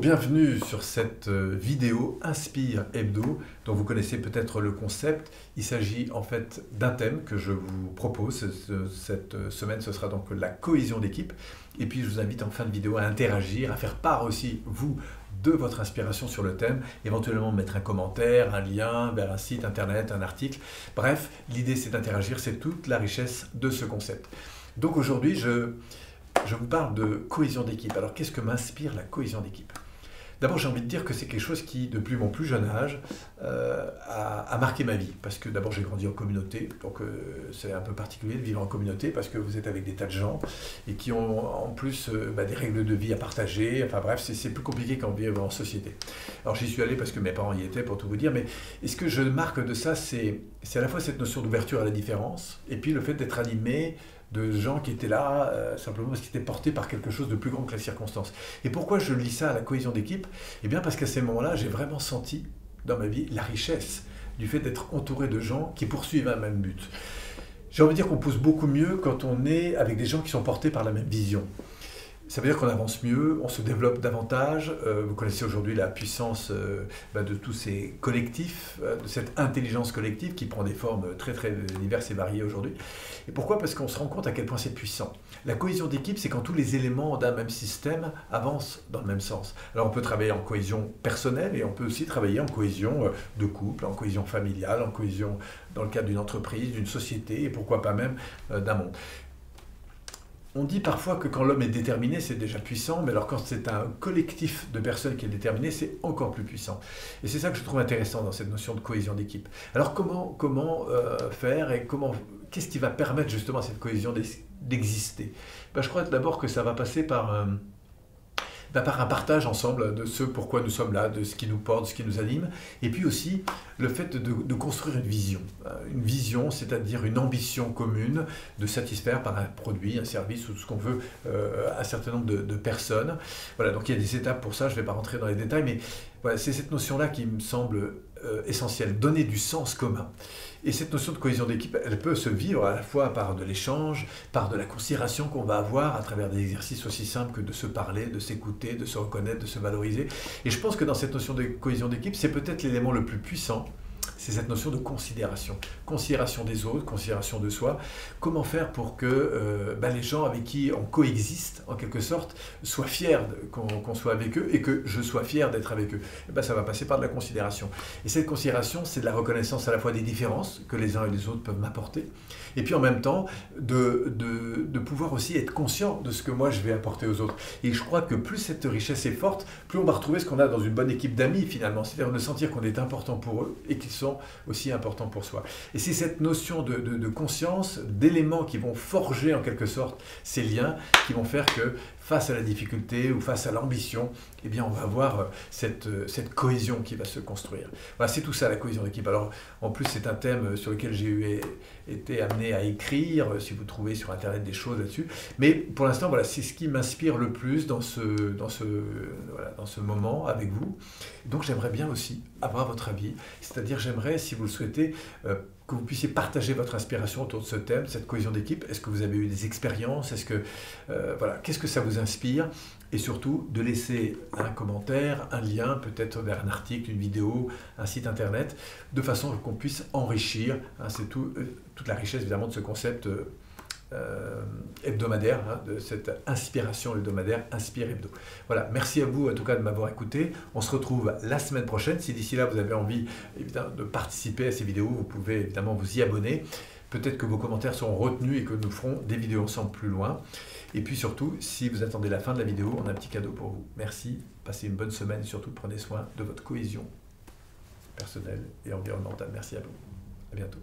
bienvenue sur cette vidéo Inspire Hebdo, dont vous connaissez peut-être le concept. Il s'agit en fait d'un thème que je vous propose. Cette semaine, ce sera donc la cohésion d'équipe. Et puis je vous invite en fin de vidéo à interagir, à faire part aussi, vous, de votre inspiration sur le thème, éventuellement mettre un commentaire, un lien vers un site internet, un article. Bref, l'idée c'est d'interagir, c'est toute la richesse de ce concept. Donc aujourd'hui, je vous parle de cohésion d'équipe. Alors, qu'est-ce que m'inspire la cohésion d'équipe? D'abord, j'ai envie de dire que c'est quelque chose qui, depuis mon plus jeune âge, a marqué ma vie. Parce que d'abord, j'ai grandi en communauté, donc c'est un peu particulier de vivre en communauté, parce que vous êtes avec des tas de gens, et qui ont en plus des règles de vie à partager. Enfin bref, c'est plus compliqué qu'en vivre en société. Alors, j'y suis allé parce que mes parents y étaient, pour tout vous dire, mais ce que je marque de ça, c'est à la fois cette notion d'ouverture à la différence, et puis le fait d'être animé de gens qui étaient là simplement parce qu'ils étaient portés par quelque chose de plus grand que les circonstances. Et pourquoi je lis ça à la cohésion d'équipe? Eh bien parce qu'à ces moments-là, j'ai vraiment senti dans ma vie la richesse du fait d'être entouré de gens qui poursuivent un même but. J'ai envie de dire qu'on pousse beaucoup mieux quand on est avec des gens qui sont portés par la même vision. Ça veut dire qu'on avance mieux, on se développe davantage. Vous connaissez aujourd'hui la puissance de tous ces collectifs, de cette intelligence collective qui prend des formes très très diverses et variées aujourd'hui. Et pourquoi? Parce qu'on se rend compte à quel point c'est puissant. La cohésion d'équipe, c'est quand tous les éléments d'un même système avancent dans le même sens. Alors on peut travailler en cohésion personnelle et on peut aussi travailler en cohésion de couple, en cohésion familiale, en cohésion dans le cadre d'une entreprise, d'une société et pourquoi pas même d'un monde. On dit parfois que quand l'homme est déterminé, c'est déjà puissant, mais alors quand c'est un collectif de personnes qui est déterminé, c'est encore plus puissant. Et c'est ça que je trouve intéressant dans cette notion de cohésion d'équipe. Alors comment faire et qu'est-ce qui va permettre justement à cette cohésion d'exister? Je crois d'abord que ça va passer par un partage ensemble de ce pourquoi nous sommes là, de ce qui nous porte, de ce qui nous anime, et puis aussi le fait de construire une vision. Une vision, c'est-à-dire une ambition commune de satisfaire par un produit, un service ou tout ce qu'on veut un certain nombre de personnes. Voilà, donc il y a des étapes pour ça, je ne vais pas rentrer dans les détails, mais voilà, c'est cette notion-là qui me semble essentielle, donner du sens commun. Et cette notion de cohésion d'équipe, elle peut se vivre à la fois par de l'échange, par de la considération qu'on va avoir à travers des exercices aussi simples que de se parler, de s'écouter, de se reconnaître, de se valoriser. Et je pense que dans cette notion de cohésion d'équipe, c'est peut-être l'élément le plus puissant. C'est cette notion de considération. Considération des autres, considération de soi. Comment faire pour que les gens avec qui on coexiste, en quelque sorte, soient fiers qu'on soit avec eux et que je sois fier d'être avec eux. Ça va passer par de la considération. Et cette considération, c'est de la reconnaissance à la fois des différences que les uns et les autres peuvent m'apporter, et puis en même temps, de pouvoir aussi être conscient de ce que moi je vais apporter aux autres. Et je crois que plus cette richesse est forte, plus on va retrouver ce qu'on a dans une bonne équipe d'amis finalement, c'est-à-dire de sentir qu'on est important pour eux et qu'ils sont aussi importants pour soi. Et c'est cette notion de conscience, d'éléments qui vont forger en quelque sorte ces liens, qui vont faire que face à la difficulté ou face à l'ambition, eh bien on va avoir cette cohésion qui va se construire. Voilà, c'est tout ça la cohésion d'équipe. Alors en plus c'est un thème sur lequel j'ai été amené à écrire, si vous trouvez sur internet des choses là-dessus. Mais pour l'instant, voilà, c'est ce qui m'inspire le plus dans ce moment avec vous. Donc j'aimerais bien aussi avoir votre avis, c'est-à-dire j'aimerais, si vous le souhaitez, que vous puissiez partager votre inspiration autour de ce thème, cette cohésion d'équipe. Est-ce que vous avez eu des expériences? Est-ce que, qu'est-ce que ça vous inspire? Et surtout, de laisser un commentaire, un lien, peut-être vers un article, une vidéo, un site internet, de façon qu'on puisse enrichir. C'est toute la richesse, évidemment, de ce concept hebdomadaire, de cette inspiration hebdomadaire, Inspire Hebdo. Voilà, merci à vous en tout cas de m'avoir écouté. On se retrouve la semaine prochaine. Si d'ici là vous avez envie évidemment, de participer à ces vidéos, vous pouvez évidemment vous y abonner. Peut-être que vos commentaires seront retenus et que nous ferons des vidéos ensemble plus loin. Et puis surtout, si vous attendez la fin de la vidéo, on a un petit cadeau pour vous. Merci, passez une bonne semaine et surtout prenez soin de votre cohésion personnelle et environnementale. Merci à vous. À bientôt.